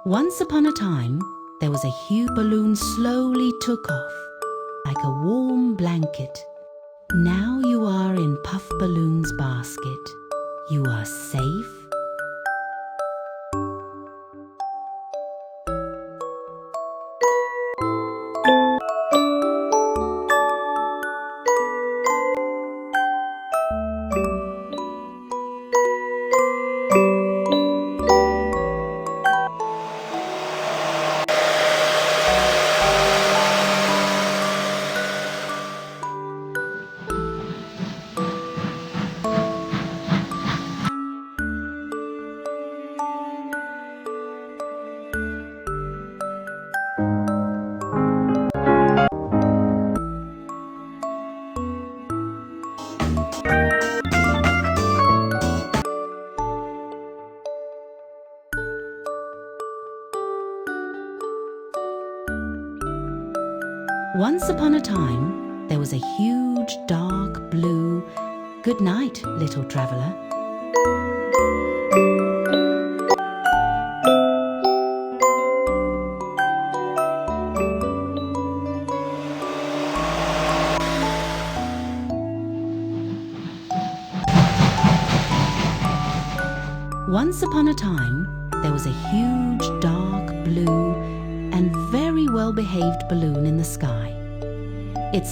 Once upon a time, there was a huge balloon slowly took off, like a warm blanket. Now you are in Puff Balloon's basket. You are safe. Once upon a time, there was a huge, dark blue... Good night, little traveler. Once upon a time, there was a huge, dark blue and very well-behaved balloon in the sky.